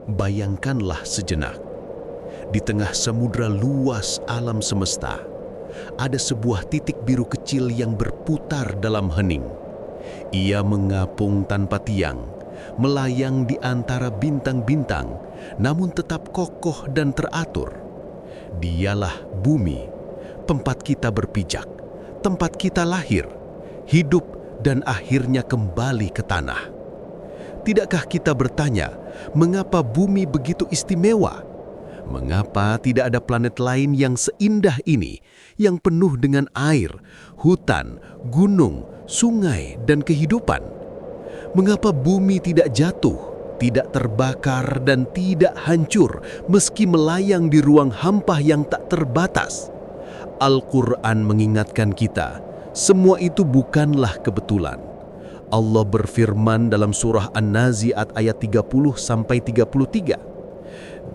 Bayangkanlah sejenak, di tengah samudra luas alam semesta, ada sebuah titik biru kecil yang berputar dalam hening. Ia mengapung tanpa tiang, melayang di antara bintang-bintang, namun tetap kokoh dan teratur. Dialah bumi, tempat kita berpijak, tempat kita lahir, hidup, dan akhirnya kembali ke tanah. Tidakkah kita bertanya, mengapa bumi begitu istimewa? Mengapa tidak ada planet lain yang seindah ini, yang penuh dengan air, hutan, gunung, sungai, dan kehidupan? Mengapa bumi tidak jatuh, tidak terbakar, dan tidak hancur meski melayang di ruang hampa yang tak terbatas? Al-Quran mengingatkan kita, semua itu bukanlah kebetulan. Allah berfirman dalam surah An-Nazi'at ayat 30-33,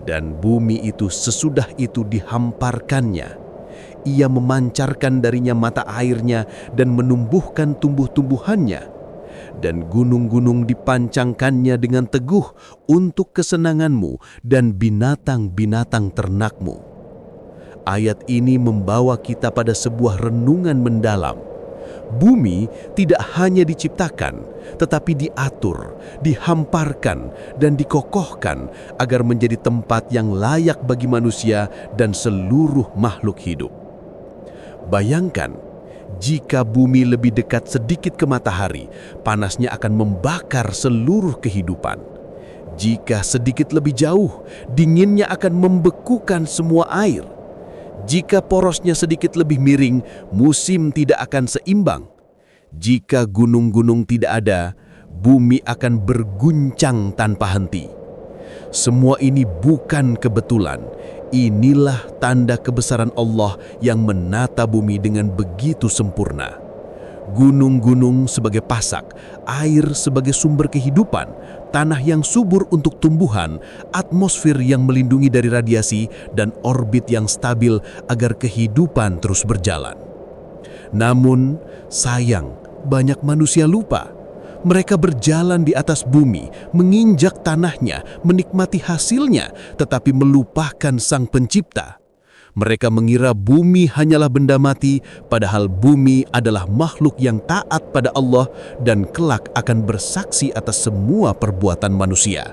dan bumi itu sesudah itu dihamparkannya. Ia memancarkan darinya mata airnya dan menumbuhkan tumbuh-tumbuhannya. Dan gunung-gunung dipancangkannya dengan teguh untuk kesenanganmu dan binatang-binatang ternakmu. Ayat ini membawa kita pada sebuah renungan mendalam. Bumi tidak hanya diciptakan, tetapi diatur, dihamparkan, dan dikokohkan agar menjadi tempat yang layak bagi manusia dan seluruh makhluk hidup. Bayangkan, jika bumi lebih dekat sedikit ke matahari, panasnya akan membakar seluruh kehidupan. Jika sedikit lebih jauh, dinginnya akan membekukan semua air. Jika porosnya sedikit lebih miring, musim tidak akan seimbang. Jika gunung-gunung tidak ada, bumi akan berguncang tanpa henti. Semua ini bukan kebetulan. Inilah tanda kebesaran Allah yang menata bumi dengan begitu sempurna. Gunung-gunung sebagai pasak, air sebagai sumber kehidupan, tanah yang subur untuk tumbuhan, atmosfer yang melindungi dari radiasi, dan orbit yang stabil agar kehidupan terus berjalan. Namun, sayang, banyak manusia lupa. Mereka berjalan di atas bumi, menginjak tanahnya, menikmati hasilnya, tetapi melupakan Sang Pencipta. Mereka mengira bumi hanyalah benda mati, padahal bumi adalah makhluk yang taat pada Allah dan kelak akan bersaksi atas semua perbuatan manusia.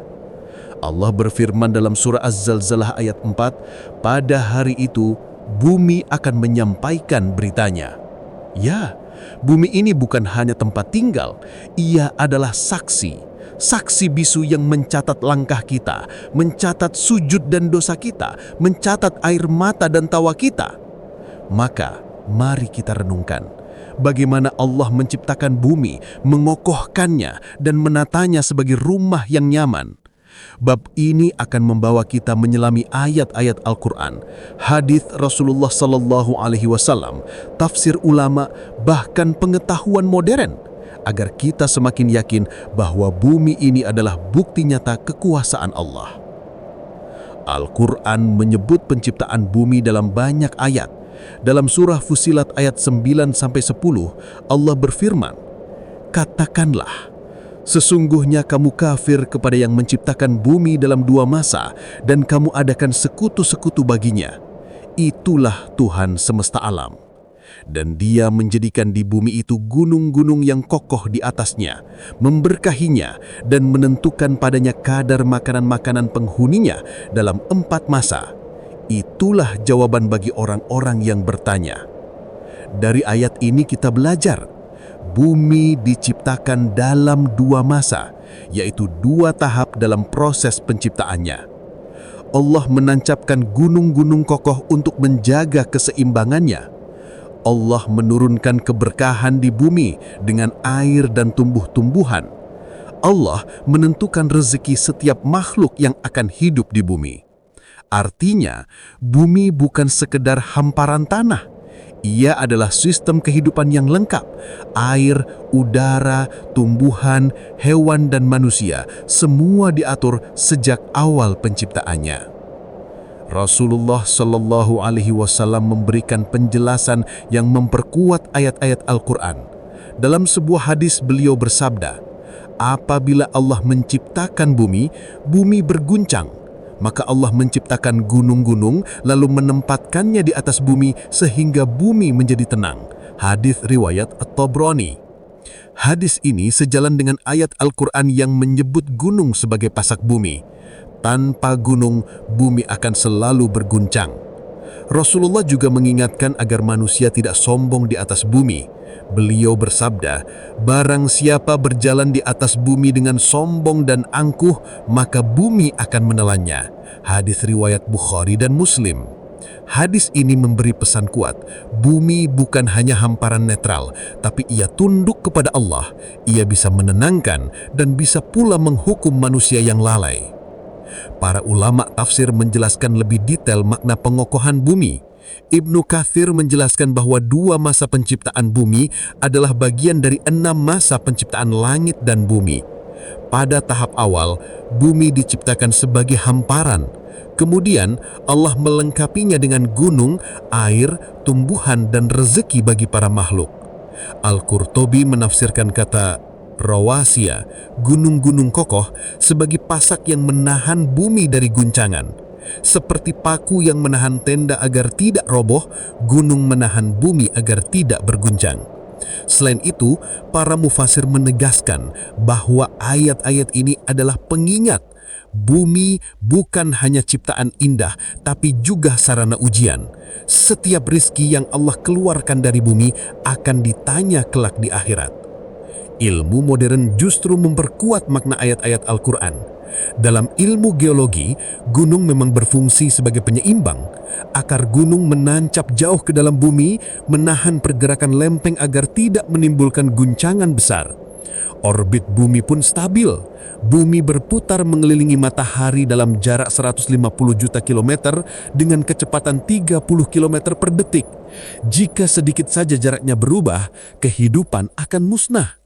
Allah berfirman dalam surah Az-Zalzalah ayat 4, pada hari itu bumi akan menyampaikan beritanya. Ya, bumi ini bukan hanya tempat tinggal, ia adalah saksi. Saksi bisu yang mencatat langkah kita, mencatat sujud dan dosa kita, mencatat air mata dan tawa kita. Maka, mari kita renungkan bagaimana Allah menciptakan bumi, mengokohkannya, dan menatanya sebagai rumah yang nyaman. Bab ini akan membawa kita menyelami ayat-ayat Al-Quran, hadis Rasulullah SAW, tafsir ulama, bahkan pengetahuan modern, agar kita semakin yakin bahwa bumi ini adalah bukti nyata kekuasaan Allah. Al-Quran menyebut penciptaan bumi dalam banyak ayat. Dalam surah Fussilat ayat 9-10, Allah berfirman, katakanlah, sesungguhnya kamu kafir kepada yang menciptakan bumi dalam 2 masa dan kamu adakan sekutu-sekutu baginya. Itulah Tuhan semesta alam. Dan Dia menjadikan di bumi itu gunung-gunung yang kokoh di atasnya, memberkahinya, dan menentukan padanya kadar makanan-makanan penghuninya dalam 4 masa. Itulah jawaban bagi orang-orang yang bertanya. Dari ayat ini kita belajar, bumi diciptakan dalam 2 masa, yaitu 2 tahap dalam proses penciptaannya. Allah menancapkan gunung-gunung kokoh untuk menjaga keseimbangannya. Allah menurunkan keberkahan di bumi dengan air dan tumbuh-tumbuhan. Allah menentukan rezeki setiap makhluk yang akan hidup di bumi. Artinya, bumi bukan sekedar hamparan tanah. Ia adalah sistem kehidupan yang lengkap. Air, udara, tumbuhan, hewan, dan manusia, semua diatur sejak awal penciptaannya. Rasulullah Shallallahu Alaihi Wasallam memberikan penjelasan yang memperkuat ayat-ayat Al-Quran. Dalam sebuah hadis beliau bersabda, Apabila Allah menciptakan bumi, bumi berguncang. Maka Allah menciptakan gunung-gunung lalu menempatkannya di atas bumi sehingga bumi menjadi tenang. Hadis riwayat At-Tabrani. Hadis ini sejalan dengan ayat Al-Quran yang menyebut gunung sebagai pasak bumi. Tanpa gunung, bumi akan selalu berguncang. Rasulullah juga mengingatkan agar manusia tidak sombong di atas bumi. Beliau bersabda, "Barang siapa berjalan di atas bumi dengan sombong dan angkuh, maka bumi akan menelannya." Hadis riwayat Bukhari dan Muslim. Hadis ini memberi pesan kuat, bumi bukan hanya hamparan netral, tapi ia tunduk kepada Allah. Ia bisa menenangkan dan bisa pula menghukum manusia yang lalai. Para ulama tafsir menjelaskan lebih detail makna pengokohan bumi. Ibnu Katsir menjelaskan bahwa 2 masa penciptaan bumi adalah bagian dari 6 masa penciptaan langit dan bumi. Pada tahap awal, bumi diciptakan sebagai hamparan. Kemudian Allah melengkapinya dengan gunung, air, tumbuhan, dan rezeki bagi para makhluk. Al-Qurtubi menafsirkan kata rawasiya, gunung-gunung kokoh, sebagai pasak yang menahan bumi dari guncangan. Seperti paku yang menahan tenda agar tidak roboh, gunung menahan bumi agar tidak berguncang. Selain itu, para mufasir menegaskan bahwa ayat-ayat ini adalah pengingat bumi bukan hanya ciptaan indah, tapi juga sarana ujian. Setiap rizki yang Allah keluarkan dari bumi akan ditanya kelak di akhirat. Ilmu modern justru memperkuat makna ayat-ayat Al-Quran. Dalam ilmu geologi, gunung memang berfungsi sebagai penyeimbang. Akar gunung menancap jauh ke dalam bumi, menahan pergerakan lempeng agar tidak menimbulkan guncangan besar. Orbit bumi pun stabil. Bumi berputar mengelilingi matahari dalam jarak 150 juta kilometer dengan kecepatan 30 kilometer per detik. Jika sedikit saja jaraknya berubah, kehidupan akan musnah.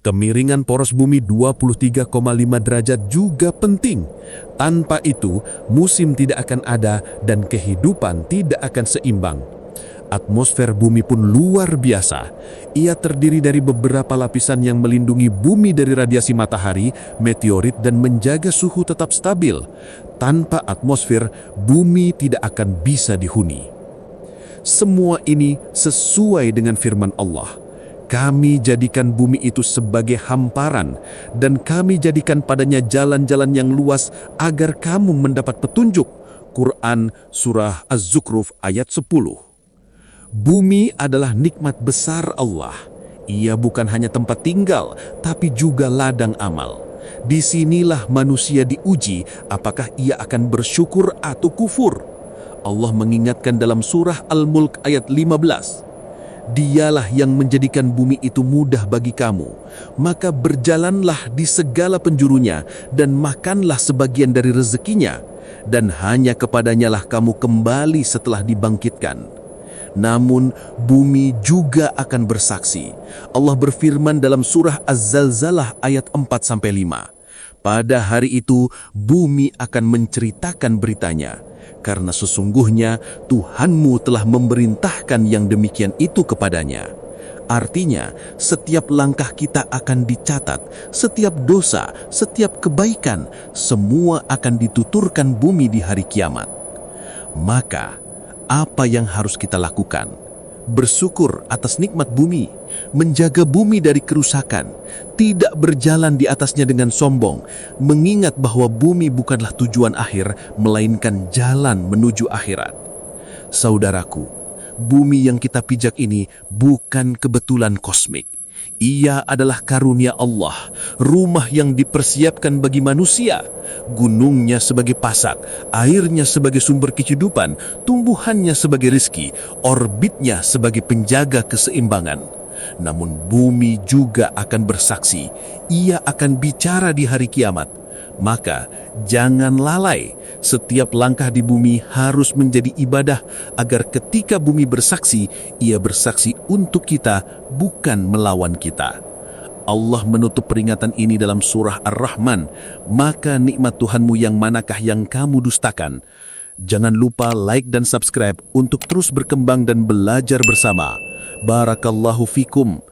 Kemiringan poros bumi 23,5 derajat juga penting. Tanpa itu, musim tidak akan ada dan kehidupan tidak akan seimbang. Atmosfer bumi pun luar biasa. Ia terdiri dari beberapa lapisan yang melindungi bumi dari radiasi matahari, meteorit, dan menjaga suhu tetap stabil. Tanpa atmosfer, bumi tidak akan bisa dihuni. Semua ini sesuai dengan firman Allah. Kami jadikan bumi itu sebagai hamparan, dan kami jadikan padanya jalan-jalan yang luas agar kamu mendapat petunjuk. Quran Surah Az-Zukhruf ayat 10. Bumi adalah nikmat besar Allah. Ia bukan hanya tempat tinggal, tapi juga ladang amal. Disinilah manusia diuji apakah ia akan bersyukur atau kufur. Allah mengingatkan dalam surah Al-Mulk ayat 15. Dialah yang menjadikan bumi itu mudah bagi kamu. Maka berjalanlah di segala penjurunya dan makanlah sebagian dari rezekinya. Dan hanya kepadanyalah kamu kembali setelah dibangkitkan. Namun bumi juga akan bersaksi. Allah berfirman dalam surah Az-Zalzalah ayat 4-5. Pada hari itu bumi akan menceritakan beritanya, karena sesungguhnya Tuhanmu telah memerintahkan yang demikian itu kepadanya. Artinya, setiap langkah kita akan dicatat, setiap dosa, setiap kebaikan, semua akan dituturkan bumi di hari kiamat. Maka, apa yang harus kita lakukan? Bersyukur atas nikmat bumi, menjaga bumi dari kerusakan, tidak berjalan di atasnya dengan sombong, mengingat bahwa bumi bukanlah tujuan akhir, melainkan jalan menuju akhirat. Saudaraku, bumi yang kita pijak ini bukan kebetulan kosmik. Ia adalah karunia Allah, rumah yang dipersiapkan bagi manusia. Gunungnya sebagai pasak, airnya sebagai sumber kehidupan, tumbuhannya sebagai rizki, orbitnya sebagai penjaga keseimbangan. Namun bumi juga akan bersaksi, ia akan bicara di hari kiamat. Maka jangan lalai, setiap langkah di bumi harus menjadi ibadah agar ketika bumi bersaksi, ia bersaksi untuk kita, bukan melawan kita. Allah menutup peringatan ini dalam surah Ar-Rahman, maka nikmat Tuhanmu yang manakah yang kamu dustakan? Jangan lupa like dan subscribe untuk terus berkembang dan belajar bersama. Barakallahu fikum.